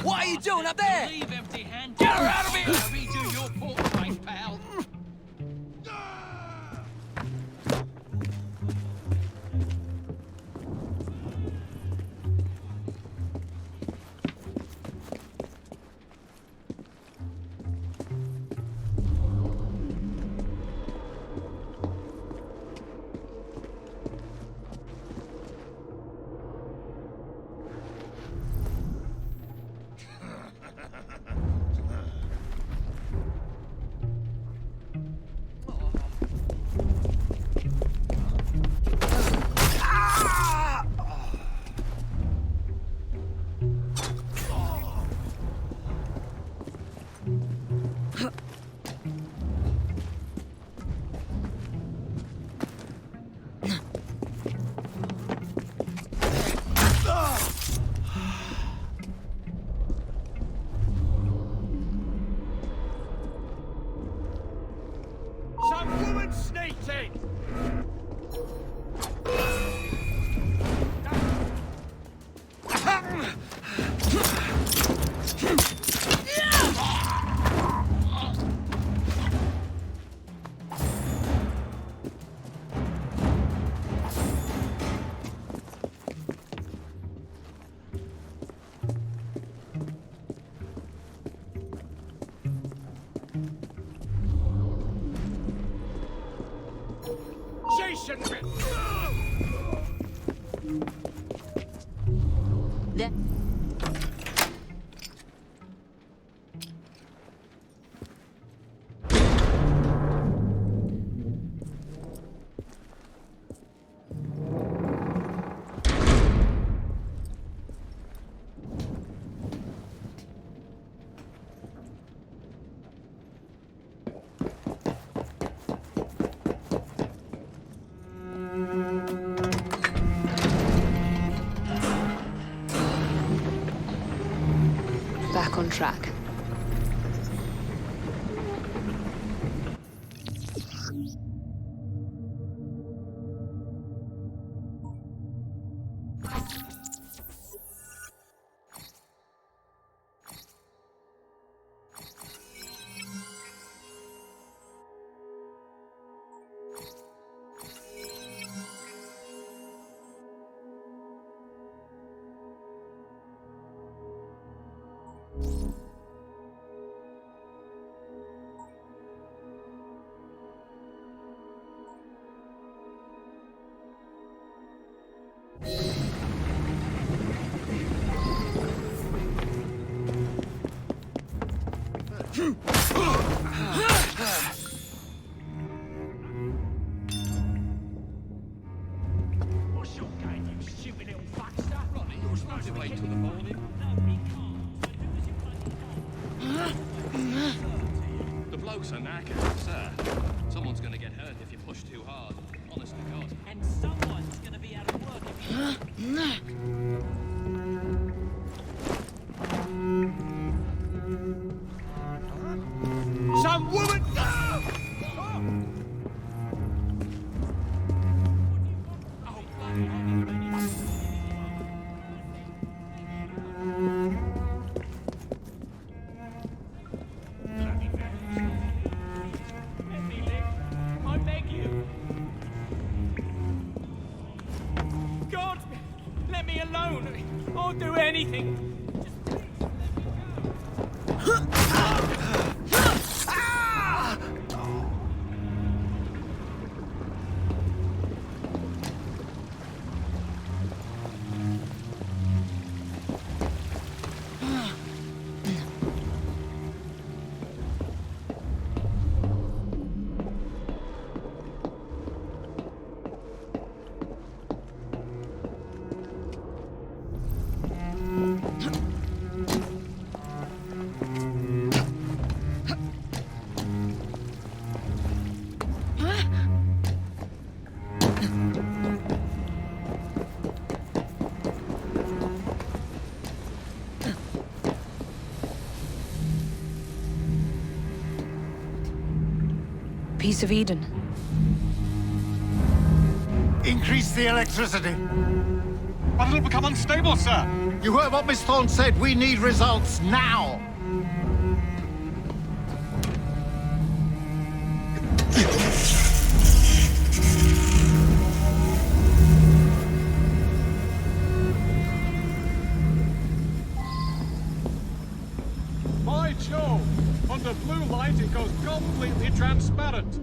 What are you doing up there? Leave empty-handed. Get her out of here! Redo your portrait, pal. Some woman sneaked in! Jason! Back on track. What's your game, you stupid little fuckster? Ronnie, you're supposed to wait till the morning. The blokes are knackered, sir. Someone's gonna get hurt if you push too hard. Honest to God. And someone's gonna be out of work if you... Some woman... Oh, bloody hell. alone, or do anything. Piece of Eden. Increase the electricity. But it'll become unstable, sir. You heard what Miss Thorne said. We need results now. By Jove! Under blue light, it goes completely transparent.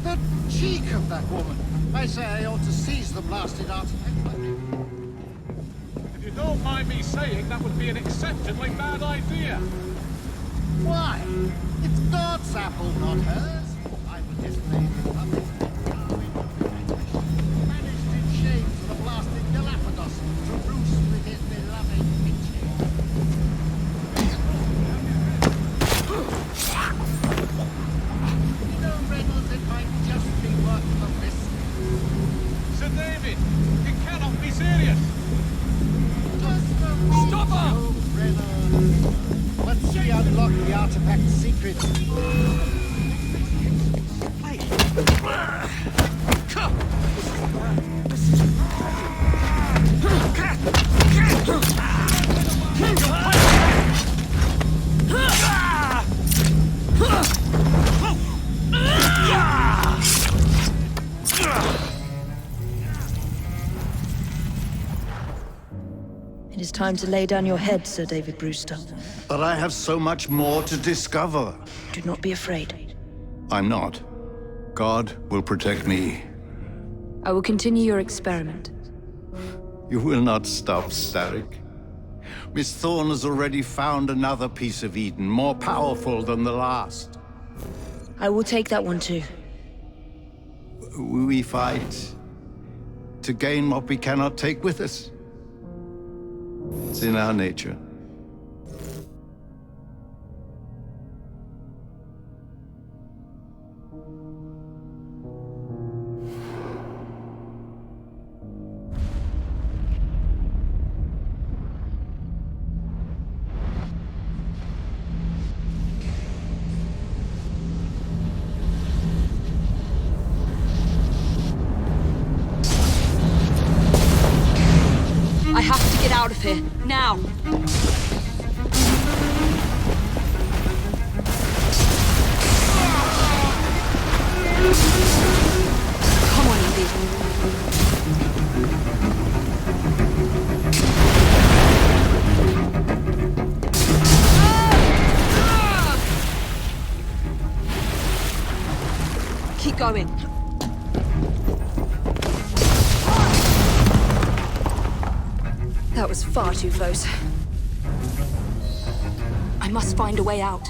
The cheek of that woman. I say I ought to seize the blasted artifact. If you don't mind me saying, that would be an exceptionally bad idea. Why? It's God's apple, not hers. I will display the public. Managed in shame to the blasted Galapagos to roost with his beloved Mitchell. You know, Reynolds, it might just be worth the risk. Sir David, you cannot be serious. Just a Stop her! Reynolds. Once we unlock the artifact's secrets. It is time to lay down your head, Sir David Brewster. But I have so much more to discover. Do not be afraid. I'm not. God will protect me. I will continue your experiment. You will not stop, Starrick. Miss Thorne has already found another piece of Eden, more powerful than the last. I will take that one too. We fight to gain what we cannot take with us. It's in our nature. I have to get out of here, now! Come on, Evie. Keep going. That was far too close. I must find a way out.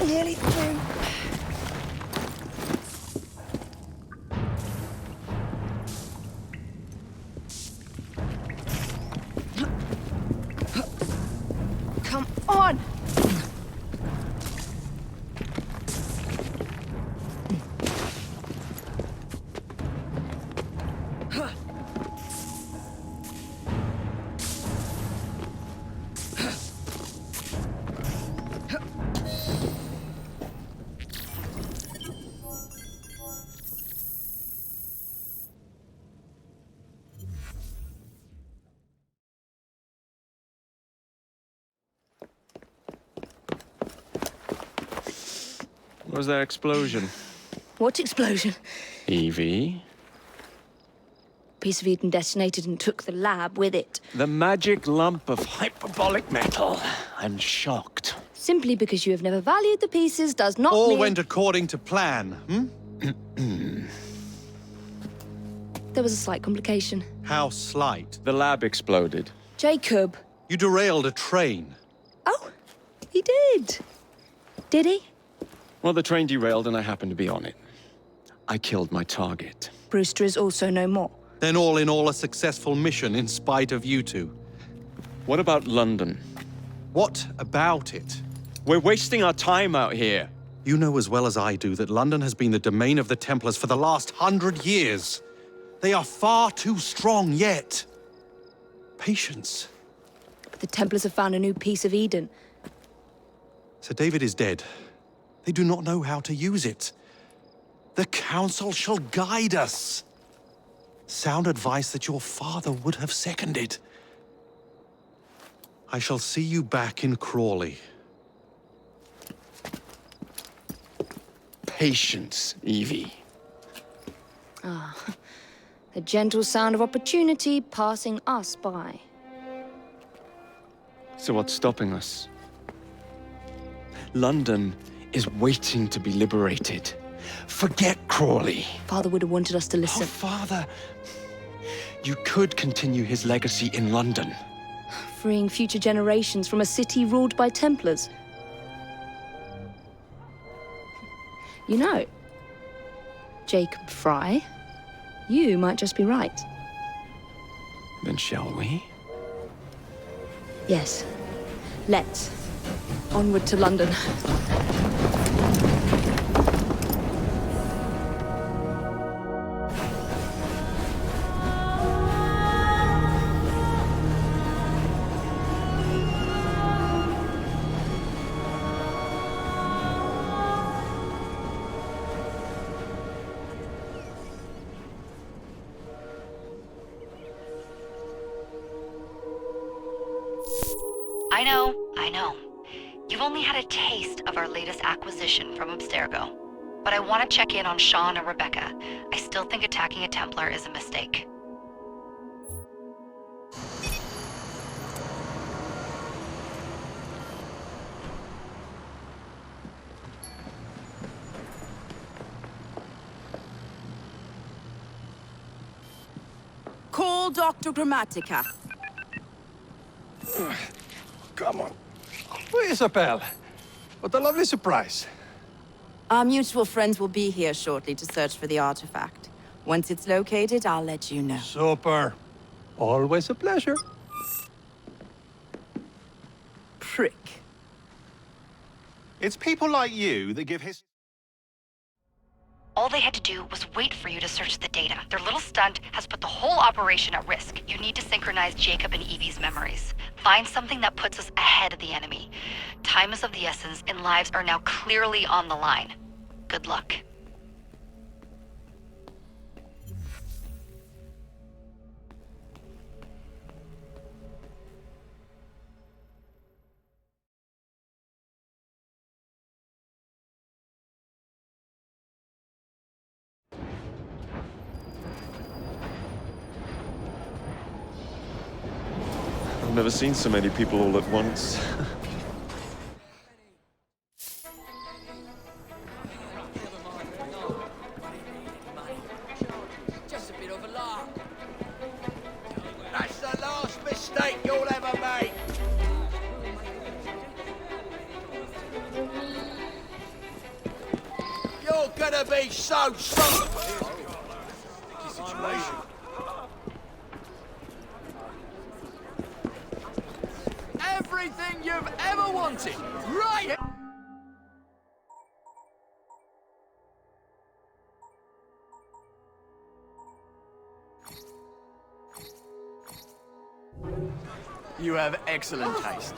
Nearly through. Come on! Was there explosion? What explosion? Evie? Piece of Eden detonated and took the lab with it. The magic lump of hyperbolic metal. I'm shocked. Simply because you have never valued the pieces does not All mean... went according to plan, There was a slight complication. How slight. The lab exploded. Jacob. You derailed a train. Oh, he did. Did he? Well, the train derailed and I happened to be on it. I killed my target. Brewster is also no more. Then all in all a successful mission in spite of you two. What about London? What about it? We're wasting our time out here. You know as well as I do that London has been the domain of the Templars for the last 100 years. They are far too strong yet. Patience. But the Templars have found a new piece of Eden. Sir David is dead. They do not know how to use it. The Council shall guide us. Sound advice that your father would have seconded. I shall see you back in Crawley. Patience, Evie. The gentle sound of opportunity passing us by. So what's stopping us? London is waiting to be liberated. Forget Crawley. Father would have wanted us to Oh, listen. Father. You could continue his legacy in London. Freeing future generations from a city ruled by Templars. You know, Jacob Fry, you might just be right. Then shall we? Yes. Let's. Onward to London. I know. You've only had a taste of our latest acquisition from Abstergo. But I want to check in on Sean and Rebecca. I still think attacking a Templar is a mistake. Call Dr. Grammatica. Come on. Isabel. What a lovely surprise. Our mutual friends will be here shortly to search for the artifact. Once it's located, I'll let you know. Super. Always a pleasure. Prick. It's people like you that give his... All they had to do was wait for you to search the data. Their little stunt has put the whole operation at risk. You need to synchronize Jacob and Evie's memories. Find something that puts us ahead of the enemy. Time is of the essence, and lives are now clearly on the line. Good luck. I've never seen so many people all at once. Just a bit of a lark. That's the last mistake you'll ever make. You're gonna be so situation. Everything you've ever wanted, right here. You have excellent taste.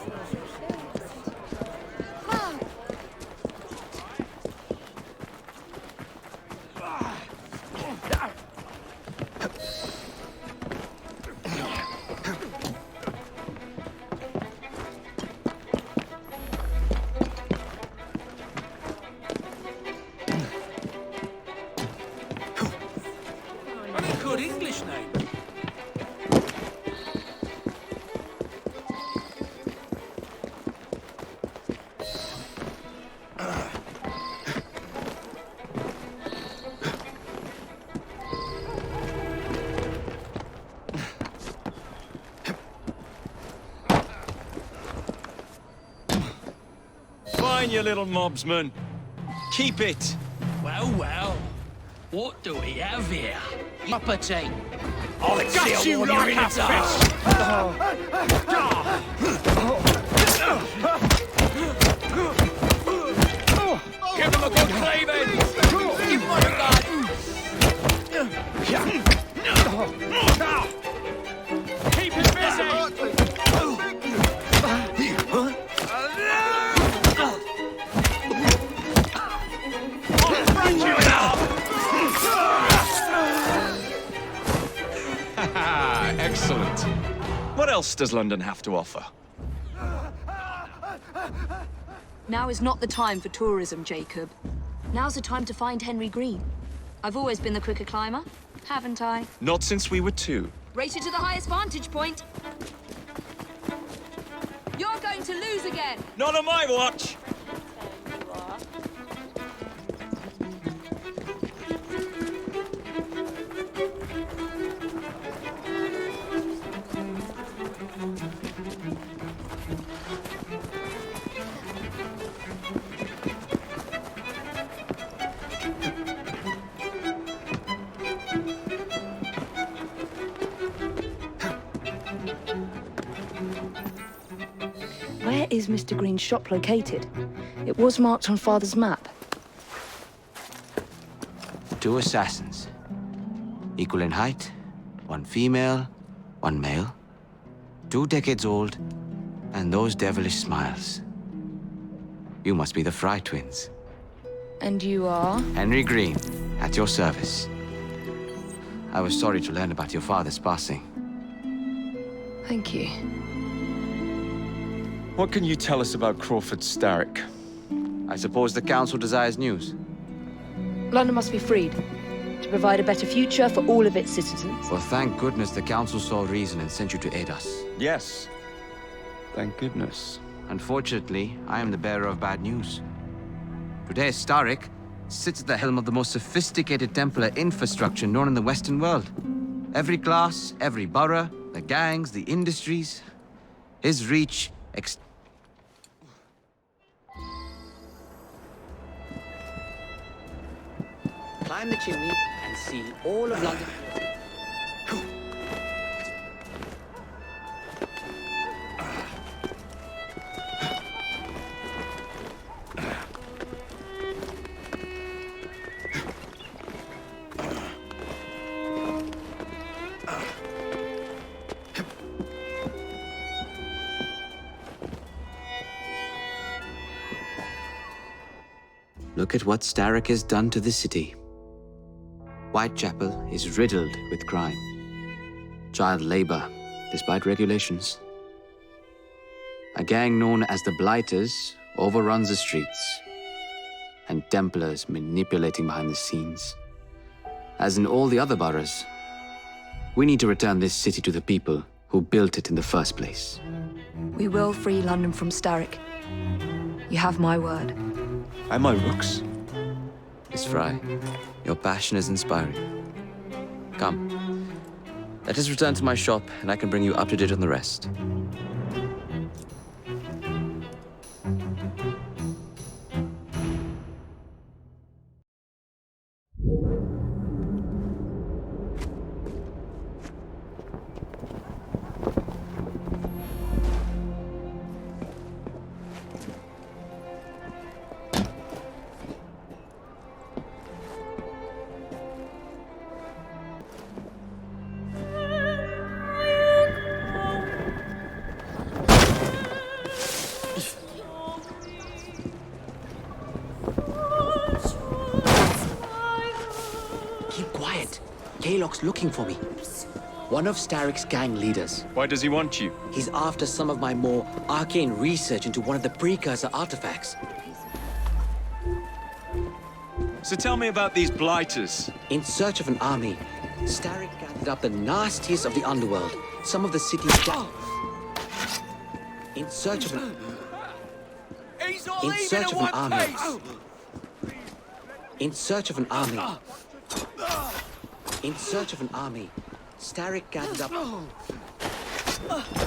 fine, you little mobsman. Keep it. Well, well. What do we have here? Property. I'll gut you like a fish! Give him a good cleaving! Give him what you got! Keep him busy! I'll break you now! Excellent. What else does London have to offer? Now is not the time for tourism, Jacob. Now's the time to find Henry Green. I've always been the quicker climber, haven't I? Not since we were 2. Race you to the highest vantage point. You're going to lose again. Not on my watch! Where is Mr. Green's shop located? It was marked on Father's map. 2 assassins. Equal in height, 1 female, 1 male. 2 decades old, and those devilish smiles. You must be the Fry twins. And you are? Henry Green, at your service. I was sorry to learn about your father's passing. Thank you. What can you tell us about Crawford Starrick? I suppose the Council desires news. London must be freed, to provide a better future for all of its citizens. Well, thank goodness the Council saw reason and sent you to aid us. Yes. Thank goodness. Unfortunately, I am the bearer of bad news. Today, Starrick sits at the helm of the most sophisticated Templar infrastructure known in the Western world. Every class, every borough, the gangs, the industries. His reach Climb the chimney and see all of London. Look at what Starrick has done to the city. Whitechapel is riddled with crime. Child labor, despite regulations. A gang known as the Blighters overruns the streets. And Templars manipulating behind the scenes. As in all the other boroughs, we need to return this city to the people who built it in the first place. We will free London from Starrick. You have my word. And my rooks. Miss Fry, your passion is inspiring. Come, let us return to my shop, and I can bring you up to date on the rest. Kaylock's looking for me. One of Starrick's gang leaders. Why does he want you? He's after some of my more arcane research into one of the precursor artifacts. So tell me about these Blighters. In search of an army, Starrick gathered up the nastiest of the underworld, some of the city's in search of an... In search of an army. In search of an army. In search of an army, Starrick gathered up...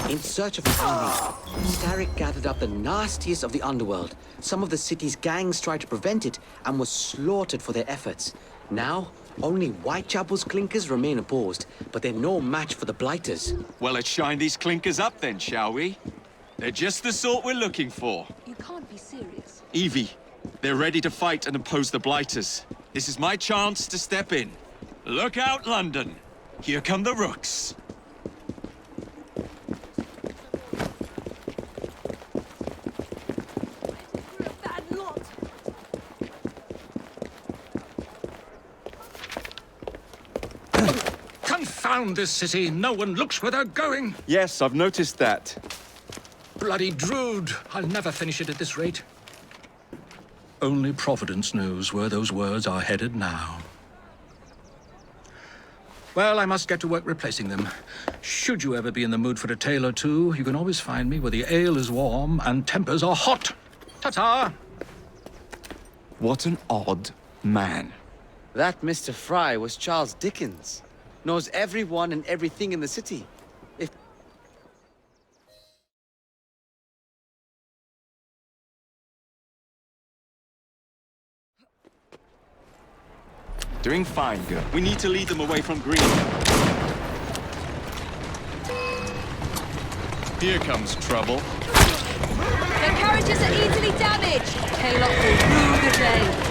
In search of an army, Starrick gathered up the nastiest of the underworld. Some of the city's gangs tried to prevent it and were slaughtered for their efforts. Now, only Whitechapel's clinkers remain opposed, but they're no match for the Blighters. Well, let's shine these clinkers up then, shall we? They're just the sort we're looking for. You can't be serious. Evie, they're ready to fight and oppose the Blighters. This is my chance to step in. Look out, London. Here come the Rooks. Confound this city. No one looks where they're going. Yes, I've noticed that. Bloody Drood. I'll never finish it at this rate. Only Providence knows where those words are headed now. Well, I must get to work replacing them. Should you ever be in the mood for a tale or two, you can always find me where the ale is warm and tempers are hot. Ta-ta! What an odd man. That Mr. Fry was Charles Dickens. Knows everyone and everything in the city. If Doing fine, girl. We need to lead them away from Green. Here comes trouble. Their carriages are easily damaged. Kaylock will rue the day.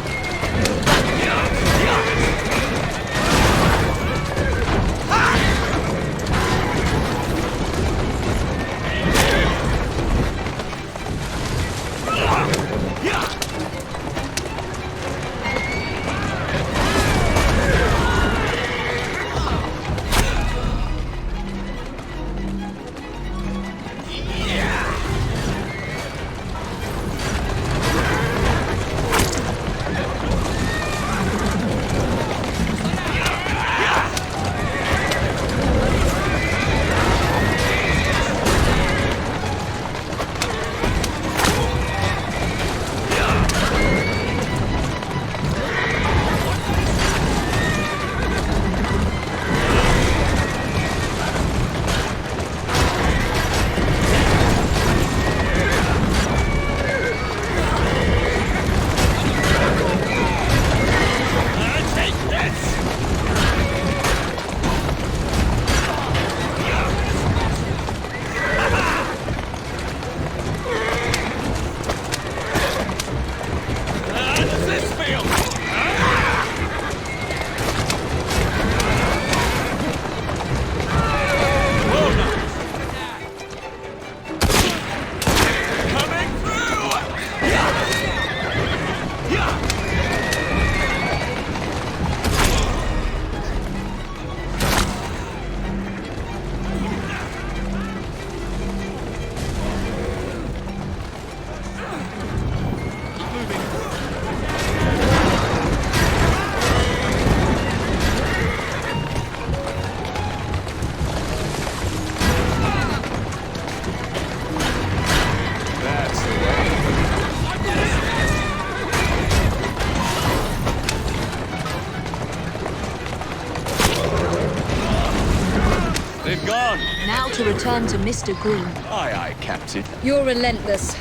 Now to return to Mr. Green. Aye, aye, Captain. You're relentless.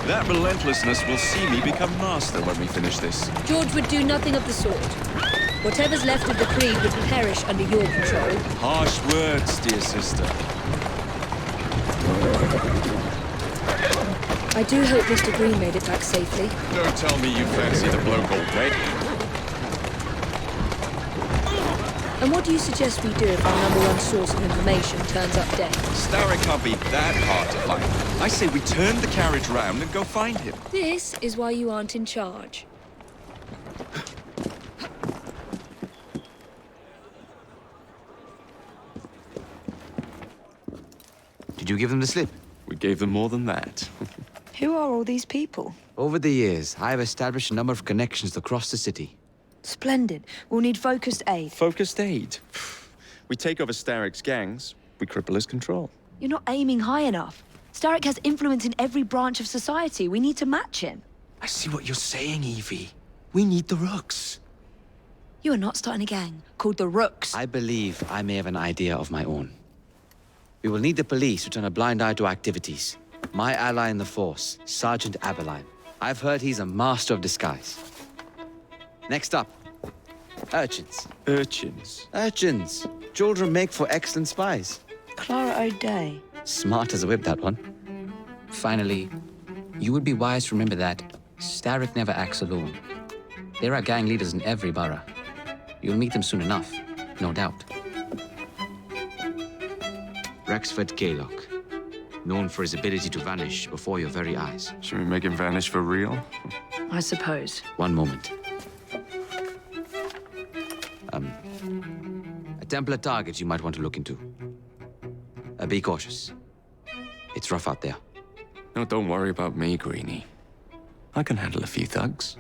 That relentlessness will see me become master when we finish this. George would do nothing of the sort. Whatever's left of the Creed would perish under your control. Harsh words, dear sister. I do hope Mr. Green made it back safely. Don't tell me you fancy the bloke already. And what do you suggest we do if our #1 source of information turns up dead? Starrick can't be that hard to find. I say we turn the carriage round and go find him. This is why you aren't in charge. Did you give them the slip? We gave them more than that. Who are all these people? Over the years, I have established a number of connections across the city. Splendid. We'll need focused aid. Focused aid? We take over Starrick's gangs, we cripple his control. You're not aiming high enough. Starrick has influence in every branch of society. We need to match him. I see what you're saying, Evie. We need the Rooks. You are not starting a gang called the Rooks. I believe I may have an idea of my own. We will need the police to turn a blind eye to activities. My ally in the force, Sergeant Aberline. I've heard he's a master of disguise. Next up, urchins. Urchins? Urchins. Children make for excellent spies. Clara O'Day. Smart as a whip, that one. Finally, you would be wise to remember that Starrick never acts alone. There are gang leaders in every borough. You'll meet them soon enough, no doubt. Rexford Gaylock, known for his ability to vanish before your very eyes. Should we make him vanish for real? I suppose. One moment. A Templar target you might want to look into. Be cautious. It's rough out there. No, don't worry about me, Greenie. I can handle a few thugs.